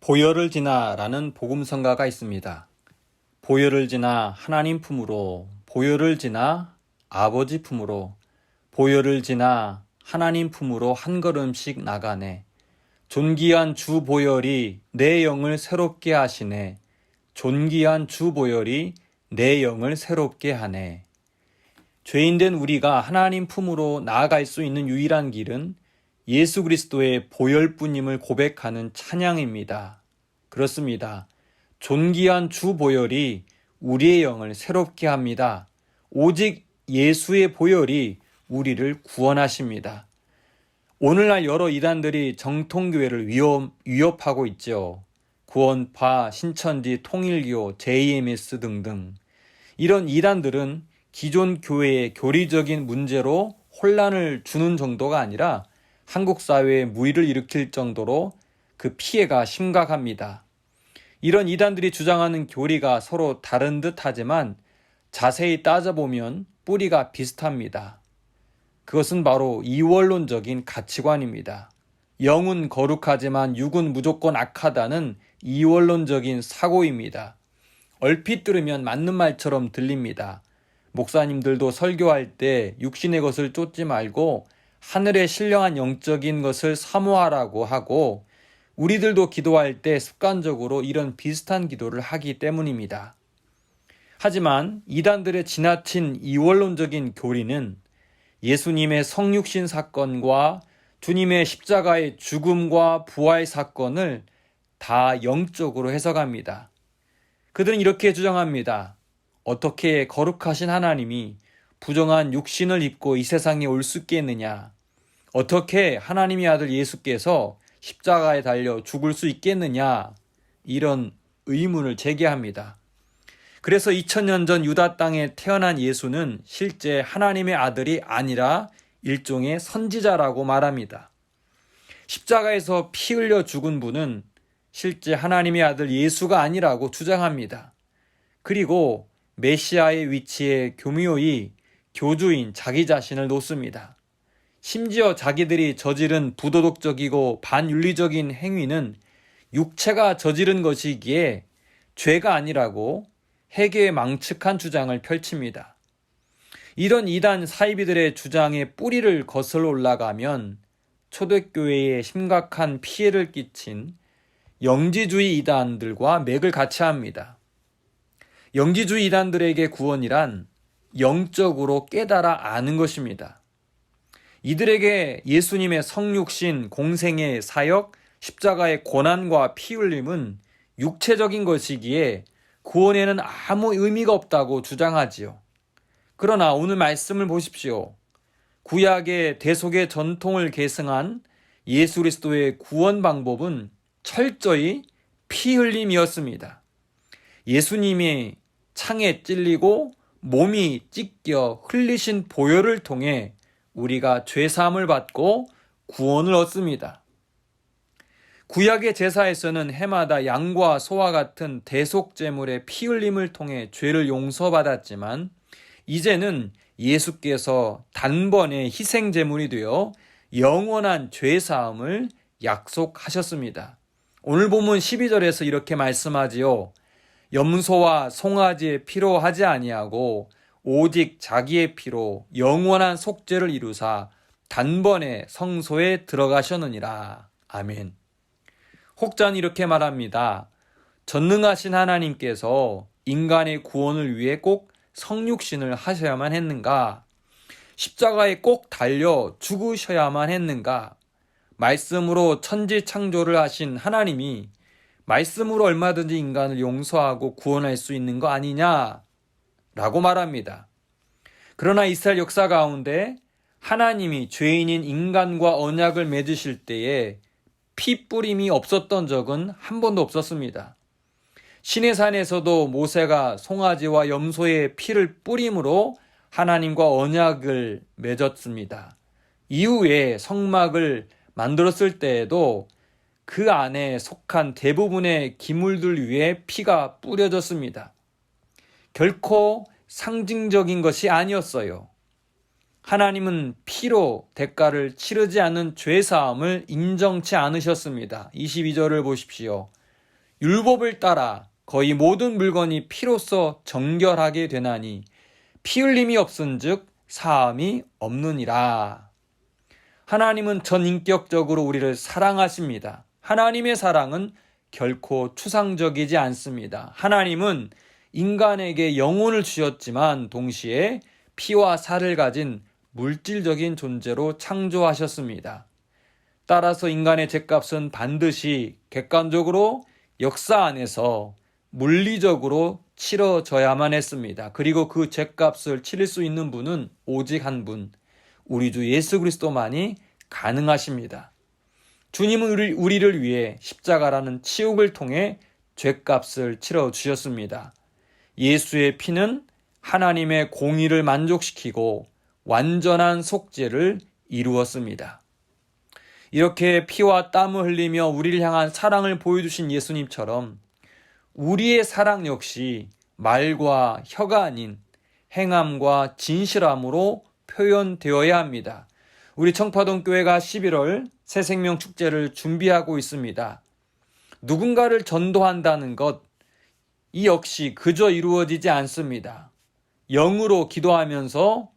보혈을 지나라는 복음성가가 있습니다. 보혈을 지나 하나님 품으로, 보혈을 지나 아버지 품으로, 보혈을 지나 하나님 품으로 한 걸음씩 나가네. 존귀한 주 보혈이 내 영을 새롭게 하시네. 존귀한 주 보혈이 내 영을 새롭게 하네. 죄인된 우리가 하나님 품으로 나아갈 수 있는 유일한 길은 예수 그리스도의 보혈뿐임을 고백하는 찬양입니다. 그렇습니다. 존귀한 주 보혈이 우리의 영을 새롭게 합니다. 오직 예수의 보혈이 우리를 구원하십니다. 오늘날 여러 이단들이 정통교회를 위협하고 있죠. 구원파, 신천지, 통일교, JMS 등등. 이런 이단들은 기존 교회의 교리적인 문제로 혼란을 주는 정도가 아니라 한국 사회에 무리를 일으킬 정도로 그 피해가 심각합니다. 이런 이단들이 주장하는 교리가 서로 다른 듯 하지만 자세히 따져보면 뿌리가 비슷합니다. 그것은 바로 이원론적인 가치관입니다. 영은 거룩하지만 육은 무조건 악하다는 이원론적인 사고입니다. 얼핏 들으면 맞는 말처럼 들립니다. 목사님들도 설교할 때 육신의 것을 쫓지 말고 하늘의 신령한 영적인 것을 사모하라고 하고 우리들도 기도할 때 습관적으로 이런 비슷한 기도를 하기 때문입니다. 하지만 이단들의 지나친 이원론적인 교리는 예수님의 성육신 사건과 주님의 십자가의 죽음과 부활 사건을 다 영적으로 해석합니다. 그들은 이렇게 주장합니다. 어떻게 거룩하신 하나님이 부정한 육신을 입고 이 세상에 올 수 있겠느냐? 어떻게 하나님의 아들 예수께서 십자가에 달려 죽을 수 있겠느냐? 이런 의문을 제기합니다. 그래서 2000년 전 유다 땅에 태어난 예수는 실제 하나님의 아들이 아니라 일종의 선지자라고 말합니다. 십자가에서 피 흘려 죽은 분은 실제 하나님의 아들 예수가 아니라고 주장합니다. 그리고 메시아의 위치에 교묘히 교주인 자기 자신을 놓습니다. 심지어 자기들이 저지른 부도덕적이고 반윤리적인 행위는 육체가 저지른 것이기에 죄가 아니라고 회개망측한 주장을 펼칩니다. 이런 이단 사이비들의 주장에 뿌리를 거슬러 올라가면 초대교회에 심각한 피해를 끼친 영지주의 이단들과 맥을 같이 합니다. 영지주의 이단들에게 구원이란 영적으로 깨달아 아는 것입니다. 이들에게 예수님의 성육신, 공생의 사역, 십자가의 고난과 피 흘림은 육체적인 것이기에 구원에는 아무 의미가 없다고 주장하지요. 그러나 오늘 말씀을 보십시오. 구약의 대속의 전통을 계승한 예수 그리스도의 구원 방법은 철저히 피 흘림이었습니다. 예수님이 창에 찔리고 몸이 찢겨 흘리신 보혈을 통해 우리가 죄사함을 받고 구원을 얻습니다. 구약의 제사에서는 해마다 양과 소와 같은 대속제물의 피 흘림을 통해 죄를 용서받았지만 이제는 예수께서 단번에 희생제물이 되어 영원한 죄사함을 약속하셨습니다. 오늘 본문 12절에서 이렇게 말씀하지요. 염소와 송아지의 피로 하지 아니하고 오직 자기의 피로 영원한 속죄를 이루사 단번에 성소에 들어가셨느니라. 아멘. 혹자는 이렇게 말합니다. 전능하신 하나님께서 인간의 구원을 위해 꼭 성육신을 하셔야만 했는가? 십자가에 꼭 달려 죽으셔야만 했는가? 말씀으로 천지 창조를 하신 하나님이 말씀으로 얼마든지 인간을 용서하고 구원할 수 있는 거 아니냐? 라고 말합니다. 그러나 이스라엘 역사 가운데 하나님이 죄인인 인간과 언약을 맺으실 때에 피 뿌림이 없었던 적은 한 번도 없었습니다. 시내산에서도 모세가 송아지와 염소의 피를 뿌림으로 하나님과 언약을 맺었습니다. 이후에 성막을 만들었을 때에도 그 안에 속한 대부분의 기물들 위에 피가 뿌려졌습니다. 결코 상징적인 것이 아니었어요. 하나님은 피로 대가를 치르지 않는 죄사함을 인정치 않으셨습니다. 22절을 보십시오. 율법을 따라 거의 모든 물건이 피로써 정결하게 되나니 피 흘림이 없은즉 사함이 없느니라. 하나님은 전인격적으로 우리를 사랑하십니다. 하나님의 사랑은 결코 추상적이지 않습니다. 하나님은 인간에게 영혼을 주셨지만 동시에 피와 살을 가진 물질적인 존재로 창조하셨습니다. 따라서 인간의 죄값은 반드시 객관적으로 역사 안에서 물리적으로 치러져야만 했습니다. 그리고 그 죄값을 치를 수 있는 분은 오직 한 분, 우리 주 예수 그리스도만이 가능하십니다. 주님은 우리를 위해 십자가라는 치욕을 통해 죄값을 치러주셨습니다. 예수의 피는 하나님의 공의를 만족시키고 완전한 속죄를 이루었습니다. 이렇게 피와 땀을 흘리며 우리를 향한 사랑을 보여주신 예수님처럼 우리의 사랑 역시 말과 혀가 아닌 행함과 진실함으로 표현되어야 합니다. 우리 청파동 교회가 11월 새생명 축제를 준비하고 있습니다. 누군가를 전도한다는 것, 이 역시 그저 이루어지지 않습니다. 영으로 기도하면서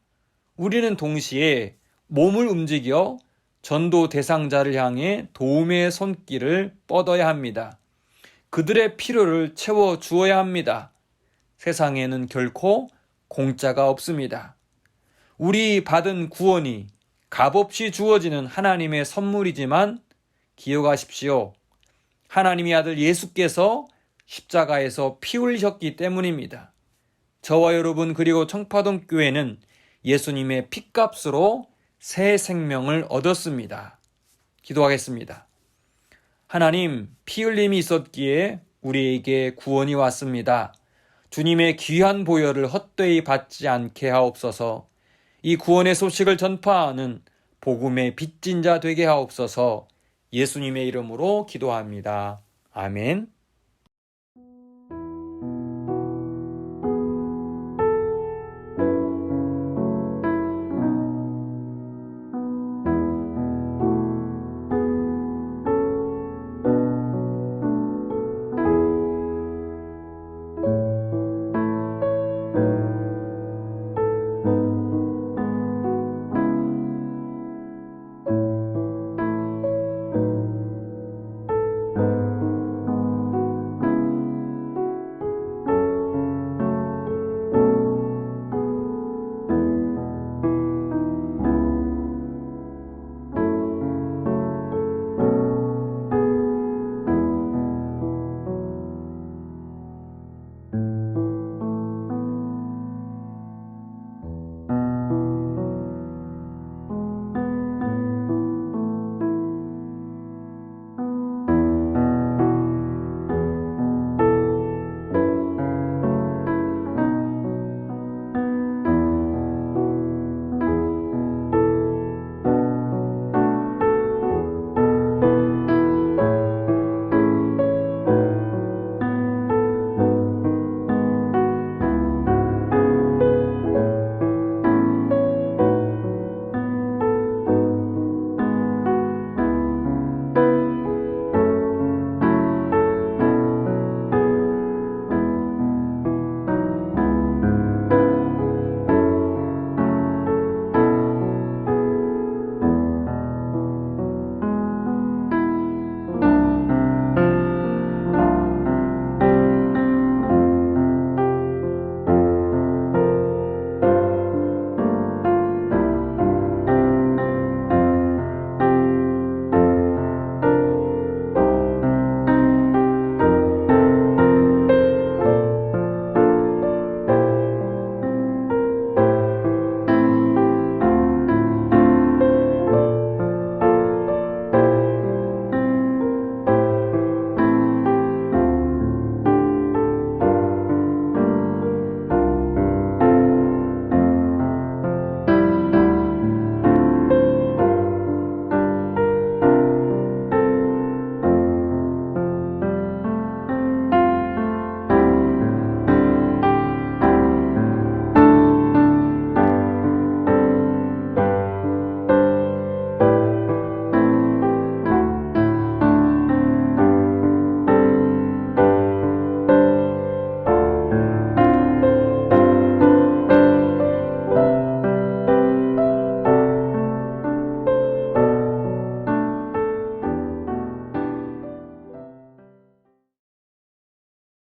우리는 동시에 몸을 움직여 전도 대상자를 향해 도움의 손길을 뻗어야 합니다. 그들의 필요를 채워주어야 합니다. 세상에는 결코 공짜가 없습니다. 우리 받은 구원이 값없이 주어지는 하나님의 선물이지만 기억하십시오. 하나님의 아들 예수께서 십자가에서 피 흘리셨기 때문입니다. 저와 여러분 그리고 청파동 교회는 예수님의 피값으로 새 생명을 얻었습니다. 기도하겠습니다. 하나님, 피 흘림이 있었기에 우리에게 구원이 왔습니다. 주님의 귀한 보혈을 헛되이 받지 않게 하옵소서. 이 구원의 소식을 전파하는 복음의 빚진 자 되게 하옵소서. 예수님의 이름으로 기도합니다. 아멘.